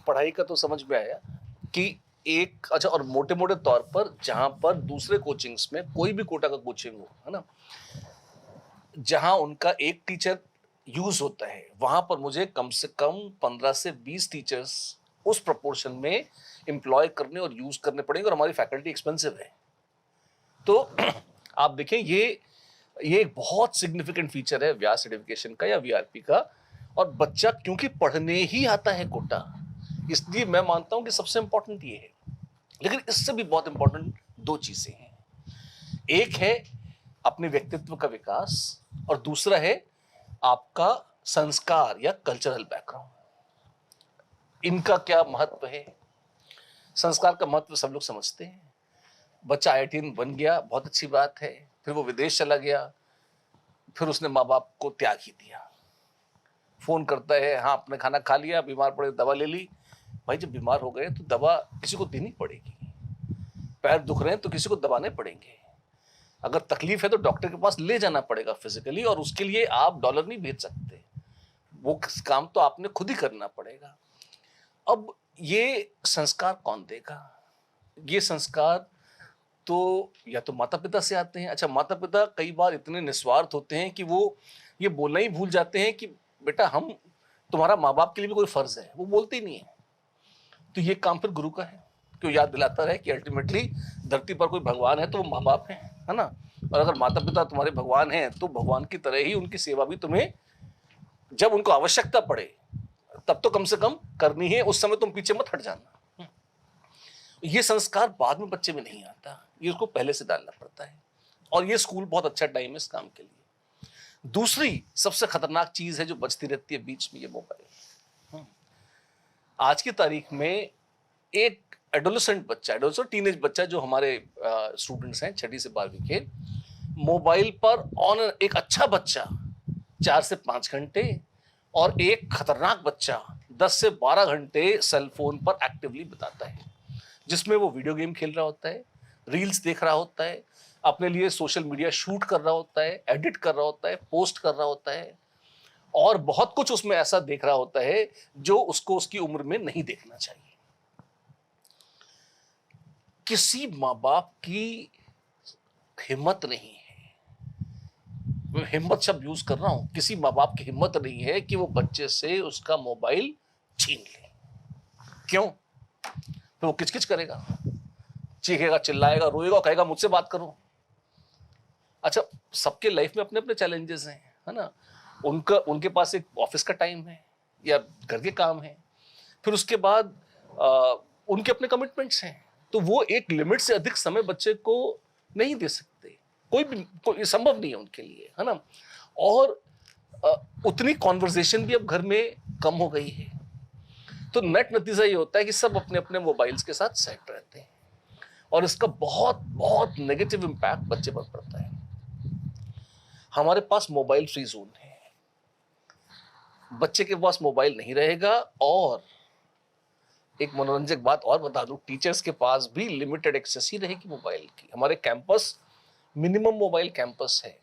पढ़ाई का तो समझ में आया कि एक अच्छा, और मोटे मोटे तौर पर जहां पर दूसरे कोचिंग्स में कोई भी कोटा का कोचिंग हो, है ना, जहां उनका एक टीचर यूज होता है, वहां पर मुझे कम से कम 15 से 20 टीचर्स उस प्रोपोर्शन में एम्प्लॉय करने और यूज करने पड़ेंगे, और हमारी फैकल्टी एक्सपेंसिव है। तो आप देखें, ये एक बहुत सिग्निफिकेंट फीचर है व्यास सर्टिफिकेशन का या वीआरपी का। और बच्चा क्योंकि पढ़ने ही आता है कोटा, इसलिए मैं मानता हूं कि सबसे इंपॉर्टेंट ये है। लेकिन इससे भी बहुत इंपॉर्टेंट दो चीजें हैं। एक है अपने व्यक्तित्व का विकास, और दूसरा है आपका संस्कार या कल्चरल बैकग्राउंड। इनका क्या महत्व है? संस्कार का महत्व सब लोग समझते हैं। बच्चा आईआईटीएन बन गया, बहुत अच्छी बात है, फिर वो विदेश चला गया, फिर उसने माँ बाप को त्याग ही दिया। फोन करता है, हाँ आपने खाना खा लिया, बीमार पड़े दवा ले ली। भाई जब बीमार हो गए तो दवा किसी को देनी पड़ेगी। पैर दुख रहे हैं तो किसी को दबाने पड़ेंगे। अगर तकलीफ है तो डॉक्टर के पास ले जाना पड़ेगा फिजिकली, और उसके लिए आप डॉलर नहीं भेज सकते, वो काम तो आपने खुद ही करना पड़ेगा। अब ये संस्कार कौन देगा? ये संस्कार तो या तो माता पिता से आते हैं। अच्छा, माता पिता कई बार इतने निस्वार्थ होते हैं कि वो ये बोलना ही भूल जाते हैं कि बेटा हम तुम्हारा माँ बाप के लिए भी कोई फर्ज है, वो बोलते ही नहीं है। तो ये काम फिर गुरु का है कि वो याद दिलाता रहे कि अल्टीमेटली धरती पर कोई भगवान है तो वो माँ बाप है ना। और अगर माता पिता तुम्हारे भगवान हैं तो भगवान की तरह ही उनकी सेवा भी तुम्हें जब उनको आवश्यकता पड़े तब तो कम से कम करनी है, उस समय तुम पीछे मत हट जाना। ये संस्कार बाद में बच्चे में नहीं आता, ये उसको पहले से डालना पड़ता है, और ये स्कूल बहुत अच्छा टाइम है इस काम के लिए। दूसरी सबसे खतरनाक चीज है जो बचती रहती है बीच में, ये मोबाइल। आज की तारीख में एक एडोलेसेंट बच्चा, एडोलेसेंट टीनेज बच्चा जो हमारे स्टूडेंट्स हैं 6वीं से 12वीं के, मोबाइल पर ऑन, एक अच्छा बच्चा 4 से 5 घंटे और एक खतरनाक बच्चा 10 से 12 घंटे सेल फोन पर एक्टिवली बिताता है, जिसमें वो वीडियो गेम खेल रहा होता है, रील्स देख रहा होता है, अपने लिए सोशल मीडिया शूट कर रहा होता है, एडिट कर रहा होता है, पोस्ट कर रहा होता है, और बहुत कुछ उसमें ऐसा देख रहा होता है जो उसको उसकी उम्र में नहीं देखना चाहिए। किसी माँ बाप की हिम्मत नहीं है, मैं हिम्मत शब्द यूज कर रहा हूं, किसी माँ बाप की हिम्मत नहीं है कि वो बच्चे से उसका मोबाइल छीन ले। क्यों? तो वो किचकिच करेगा, चीखेगा, चिल्लाएगा, रोएगा, कहेगा मुझसे बात करो। अच्छा, सबके लाइफ में अपने अपने चैलेंजेस हैं, है ना। उनके पास एक ऑफिस का टाइम है या घर के काम है, फिर उसके बाद उनके अपने कमिटमेंट्स हैं, तो वो एक लिमिट से अधिक समय बच्चे को नहीं दे सकते। कोई संभव नहीं है उनके लिए, है ना। और उतनी कॉन्वर्सेशन भी अब घर में कम हो गई है, तो नेट नतीजा ये होता है कि सब अपने अपने मोबाइल्स के साथ सेट रहते हैं, और इसका बहुत बहुत नेगेटिव इंपैक्ट बच्चे पर पड़ता है। हमारे पास मोबाइल फ्री जोन है, बच्चे के पास मोबाइल नहीं रहेगा। और एक मनोरंजक बात और बता दूं, टीचर्स के पास भी लिमिटेड एक्सेस ही रहेगी मोबाइल की। हमारे कैंपस मिनिमम मोबाइल कैंपस है,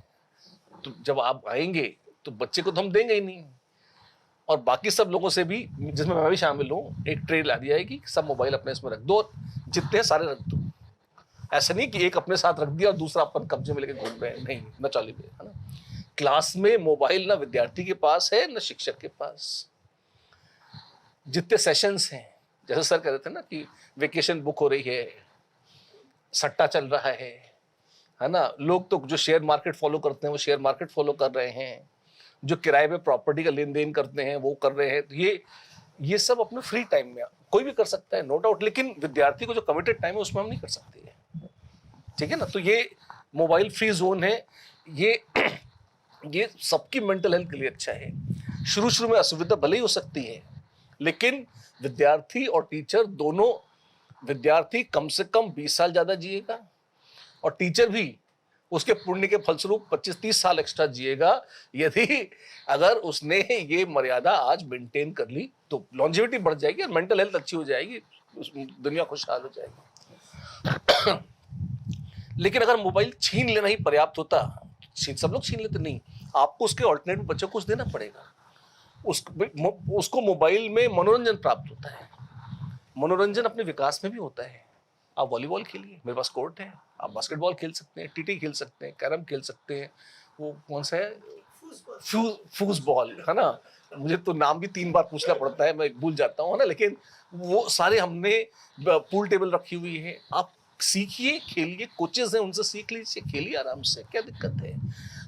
तो जब आप आएंगे तो बच्चे को तो हम देंगे ही नहीं, और बाकी सब लोगों से भी, जिसमें मैं भी शामिल हूं, एक ट्रे ला दी जाएगी, सब मोबाइल अपने इसमें रख दो, जितने सारे रख दो। ऐसा नहीं कि एक अपने साथ रख दिया और दूसरा अपन कब्जे में लेके घूम रहे हैं, नहीं, न चाली पे, है ना। क्लास में मोबाइल ना विद्यार्थी के पास है न शिक्षक के पास। जितने सेशंस हैं, जैसे सर कह रहे थे ना कि वेकेशन बुक हो रही है, सट्टा चल रहा है ना, लोग तो जो शेयर मार्केट फॉलो करते हैं वो शेयर मार्केट फॉलो कर रहे हैं, जो किराए पे प्रॉपर्टी का लेन देन करते हैं वो कर रहे हैं। तो ये सब अपने फ्री टाइम में कोई भी कर सकता है, नो डाउट, लेकिन विद्यार्थी को जो कमिटेड टाइम है उसमें हम नहीं कर सकते, ठीक है ना। तो ये मोबाइल फ्री जोन है, ये सबकी मेंटल हेल्थ के लिए अच्छा है। शुरू शुरू में असुविधा भले ही हो सकती है, लेकिन विद्यार्थी और टीचर दोनों, विद्यार्थी कम से कम 20 साल ज्यादा जिएगा, और टीचर भी उसके पुण्य के फलस्वरूप 25-30 साल एक्स्ट्रा जिएगा, यदि अगर उसने ये मर्यादा आज मेंटेन कर ली तो लॉन्जेविटी बढ़ जाएगी और मेंटल हेल्थ अच्छी हो जाएगी, दुनिया खुशहाल हो जाएगी। लेकिन अगर मोबाइल छीन लेना ही पर्याप्त होता, सब लोग छीन लेते, नहीं, आपको उसके ऑल्टरनेटिव बच्चों को कुछ देना पड़ेगा। उसको मोबाइल में मनोरंजन प्राप्त होता है, मनोरंजन अपने विकास में भी होता है। आप वॉलीबॉल खेलिए, मेरे पास कोर्ट है, आप बास्केटबॉल खेल सकते हैं, टीटी खेल सकते हैं, कैरम खेल सकते हैं, वो कौन सा है, फूसबॉल, है ना? मुझे तो नाम भी 3 बार पूछना पड़ता है, मैं भूल जाता हूँ, है ना? लेकिन वो सारे हमने पूल टेबल रखी हुई है, आप सीखिए, खेलिए, कोचेज हैं उनसे सीख लीजिए, खेलिए आराम से, क्या दिक्कत है?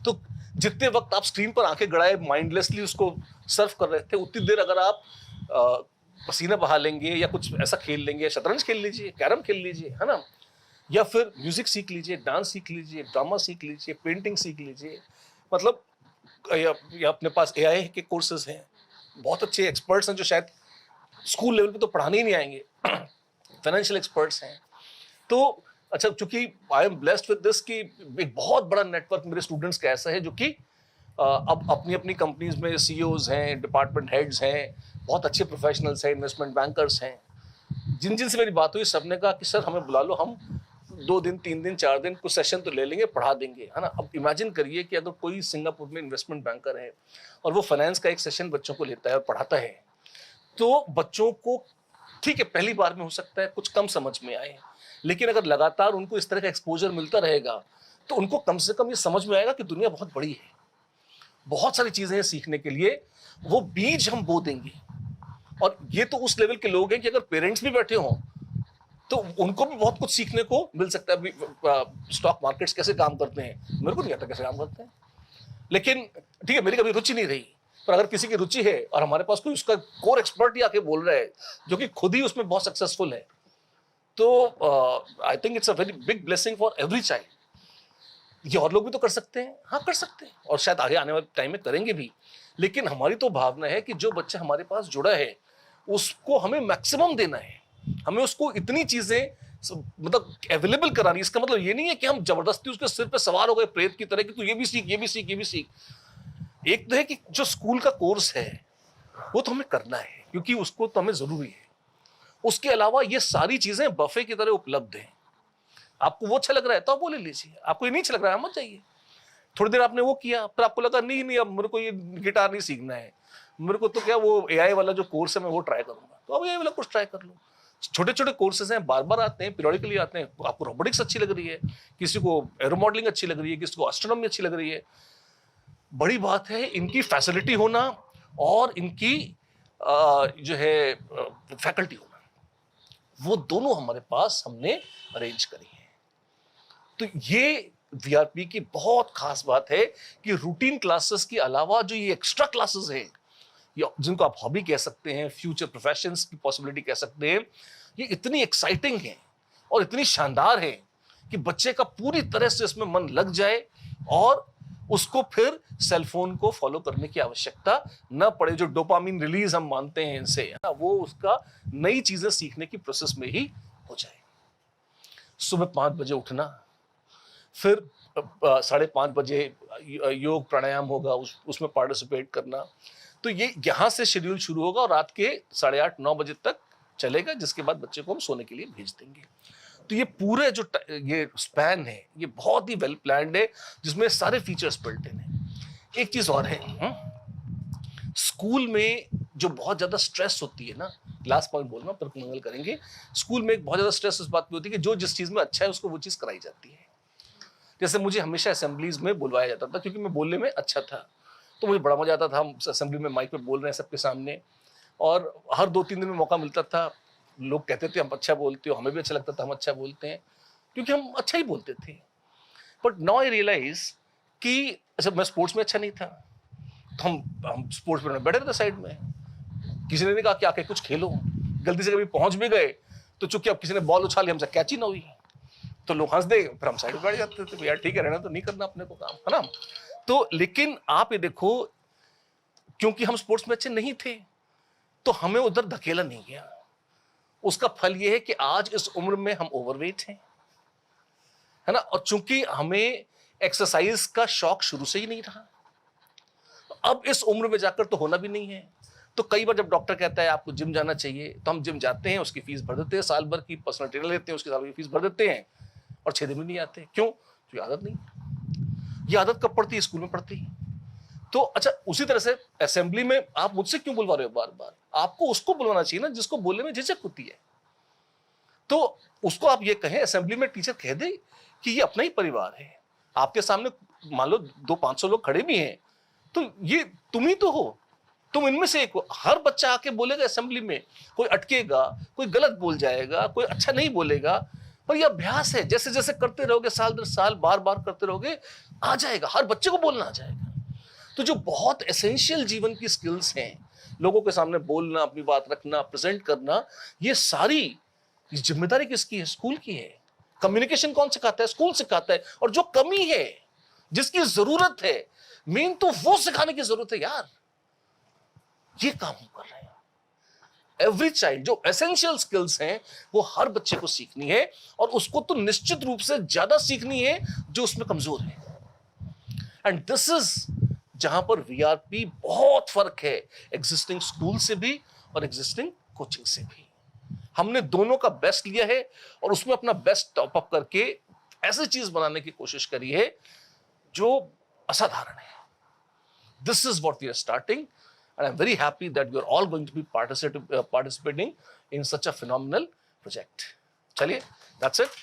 तो जितने वक्त आप स्क्रीन पर आंखें गड़ाए माइंडलेसली उसको सर्व कर रहे थे, उतनी देर अगर आप पसीना बहा लेंगे या कुछ ऐसा खेल लेंगे, शतरंज खेल लीजिए, कैरम खेल लीजिए, है ना? या फिर म्यूजिक सीख लीजिए, डांस सीख लीजिए, ड्रामा सीख लीजिए, पेंटिंग सीख लीजिए, मतलब या अपने पास एआई के कोर्सेज हैं, बहुत अच्छे एक्सपर्ट्स हैं जो शायद स्कूल लेवल पे तो पढ़ाने ही नहीं आएंगे, फाइनेंशियल एक्सपर्ट्स हैं। तो अच्छा, चूंकि I am blessed with this कि एक बहुत बड़ा नेटवर्क मेरे स्टूडेंट्स का ऐसा है जो कि अब अपनी अपनी कंपनीज में सीईओज हैं, डिपार्टमेंट हेड्स हैं, बहुत अच्छे प्रोफेशनल्स हैं, इन्वेस्टमेंट बैंकर्स हैं। जिन जिन से मेरी बात हुई सबने कहा कि सर हमें बुला लो, हम 2 दिन 3 दिन 4 दिन कुछ सेशन तो ले लेंगे, पढ़ा देंगे, है ना? अब इमेजिन करिए कि अगर कोई सिंगापुर में इन्वेस्टमेंट बैंकर है और वो फाइनेंस का एक सेशन बच्चों को लेता है और पढ़ाता है, तो बच्चों को ठीक है पहली बार में हो सकता है कुछ कम समझ में आए, लेकिन अगर लगातार उनको इस तरह का एक्सपोजर मिलता रहेगा तो उनको कम से कम ये समझ में आएगा कि दुनिया बहुत बड़ी है, बहुत सारी चीजें हैं सीखने के लिए। वो बीज हम बो देंगे। और ये तो उस लेवल के लोग हैं कि अगर पेरेंट्स भी बैठे हों तो उनको भी बहुत कुछ सीखने को मिल सकता है। स्टॉक मार्केट्स कैसे काम करते हैं, मेरे को नहीं आता कैसे काम करते हैं, लेकिन ठीक है मेरी कभी रुचि नहीं रही, पर अगर किसी की रुचि है और हमारे पास कोई उसका कोर एक्सपर्ट ही आके बोल रहा है जो कि खुद ही उसमें बहुत सक्सेसफुल है, तो I think it's a very big blessing for every child. ये और लोग भी तो कर सकते हैं, हाँ कर सकते हैं, और शायद आगे आने वाले टाइम में करेंगे भी, लेकिन हमारी तो भावना है कि जो बच्चा हमारे पास जुड़ा है उसको हमें मैक्सिमम देना है, हमें उसको इतनी चीजें मतलब अवेलेबल करानी। इसका मतलब ये नहीं है कि हम जबरदस्ती उसके सिर पे सवार हो गए प्रेत की तरह कि तू ये भी सीख, ये भी सीख, ये भी सीख। एक तो है कि जो स्कूल का कोर्स है वो तो हमें करना है क्योंकि उसको तो हमें जरूरी है, उसके अलावा ये सारी चीजें बफे की तरह उपलब्ध हैं। आपको वो अच्छा लग रहा है तो आप वो ले लीजिए, आपको ये नहीं अच्छा लग रहा है मत जाइए। थोड़ी देर आपने वो किया, फिर आपको लगा नहीं नहीं अब मेरे को ये गिटार नहीं सीखना है, मेरे को तो क्या वो एआई वाला जो कोर्स है मैं वो ट्राई करूंगा, तो अब एआई वाला कुछ ट्राई कर लो। छोटे छोटे कोर्सेज हैं, बार बार आते हैं, पीरियडिकली आते हैं। आपको रोबोटिक्स अच्छी लग रही है, किसी को एरो मॉडलिंग अच्छी लग रही है, किसी को एस्ट्रोनॉमी अच्छी लग रही है, बड़ी बात है इनकी फैसिलिटी होना और इनकी जो है फैकल्टी होना, वो दोनों हमारे पास हमने अरेंज करी है। तो ये वीआरपी की बहुत खास बात है कि रूटीन क्लासेस के अलावा जो ये एक्स्ट्रा क्लासेस हैं, या जिनको आप हॉबी कह सकते हैं, फ्यूचर प्रोफेशंस की पॉसिबिलिटी कह सकते हैं, ये इतनी एक्साइटिंग है और इतनी शानदार है कि बच्चे का पूरी तरह से इसमें मन लग जाए और उसको फिर सेलफोन को फॉलो करने की आवश्यकता न पड़े। जो डोपामिन रिलीज हम मानते हैं इनसे, वो उसका नई चीजें सीखने की प्रोसेस में ही हो जाए। सुबह 5 बजे उठना, फिर 5:30 बजे योग प्राणायाम होगा, उसमें पार्टिसिपेट करना। तो ये यहाँ से शेड्यूल शुरू होगा और रात के 8:30-9 बजे तक चलेगा, जिसके बाद बच्चे को हम सोने के लिए भेज देंगे। तो ये पूरे जो ये स्पैन है ये बहुत ही वेल प्लान्ड है, जिसमें सारे फीचर्स बिल्ट इन है। एक चीज और है, स्कूल में जो बहुत ज्यादा स्ट्रेस होती है ना, लास्ट पॉइंट बोलना पर मंगल करेंगे, स्कूल में एक बहुत ज्यादा स्ट्रेस इस बात पे होती है कि जो जिस चीज में अच्छा है उसको वो चीज कराई जाती है। जैसे मुझे हमेशा असेंबलीज में बुलवाया जाता था क्योंकि मैं बोलने में अच्छा था, तो मुझे बड़ा मजा आता था। हम असेंबली में माइक पे बोल रहे हैं सबके सामने, और हर 2-3 दिन में मौका मिलता था, लोग कहते थे हम अच्छा बोलते हो, हमें भी अच्छा लगता था हम अच्छा बोलते हैं क्योंकि हम अच्छा ही बोलते थे। बट नाउ आई रियलाइज कि अच्छा मैं स्पोर्ट्स में अच्छा नहीं था, तो हम स्पोर्ट्स में बैठे थे साइड में, किसी ने नहीं कहा कि आके कुछ खेलो, गलती से कभी पहुंच भी गए तो चूंकि अब किसी ने बॉल उछाली हमसे कैच ही ना हुई तो लोग हंस दे, फिर हम साइड में बैठ जाते थे, यार ठीक है रहना तो नहीं करना अपने को काम, है ना? तो लेकिन आप ये देखो, क्योंकि हम स्पोर्ट्स में अच्छे नहीं थे तो हमें उधर धकेला नहीं गया। उसका फल ये है कि आज इस उम्र में हम ओवरवेट हैं, है ना? और चूंकि हमें एक्सरसाइज का शौक शुरू से ही नहीं रहा, अब इस उम्र में जाकर तो होना भी नहीं है। तो कई बार जब डॉक्टर कहता है आपको जिम जाना चाहिए तो हम जिम जाते हैं, उसकी फीस भर देते हैं, साल भर की पर्सनल ट्रेनर लेते हैं, उसकी साल की फीस भर देते हैं और 6 दिन में नहीं आते। क्यों? क्योंकि आदत नहीं। ये आदत कब पड़ती है? स्कूल में पड़ती है। तो अच्छा, उसी तरह से असेंबली में आप मुझसे क्यों बुलवा रहे हो बार बार? आपको उसको बुलवाना चाहिए ना जिसको बोलने में झिझक होती है। तो उसको आप ये कहें, असेंबली में टीचर कह दे कि ये अपना ही परिवार है, आपके सामने मान लो 200-500 लोग खड़े भी हैं, तो ये तुम ही तो हो, तुम इनमें से एक हो। हर बच्चा आके बोलेगा असेंबली में, कोई अटकेगा, कोई गलत बोल जाएगा, कोई अच्छा नहीं बोलेगा, पर ये अभ्यास है, जैसे जैसे करते रहोगे, साल दर साल बार बार करते रहोगे, आ जाएगा, हर बच्चे को बोलना आ जाएगा। तो जो बहुत एसेंशियल जीवन की स्किल्स हैं, लोगों के सामने बोलना, अपनी बात रखना, प्रेजेंट करना, ये सारी जिम्मेदारी किसकी है? स्कूल की है। कम्युनिकेशन कौन सिखाता है? स्कूल सिखाता है। और जो कमी है, जिसकी जरूरत है, मेन तो वो सिखाने की जरूरत है यार, ये काम हम कर रहे हैं। एवरी चाइल्ड, जो एसेंशियल स्किल्स हैं वो हर बच्चे को सीखनी है, और उसको तो निश्चित रूप से ज्यादा सीखनी है जो उसमें कमजोर है। एंड दिस इज जहां पर वीआरपी बहुत फर्क है एग्जिस्टिंग स्कूल से भी और एग्जिस्टिंग कोचिंग से भी। हमने दोनों का बेस्ट लिया है और उसमें अपना बेस्ट टॉप अप करके ऐसी चीज बनाने की कोशिश करी है जो असाधारण है। This is what we are starting, and I'm very happy that you're all going to be participating in such a phenomenal project. Chaliye, that's it.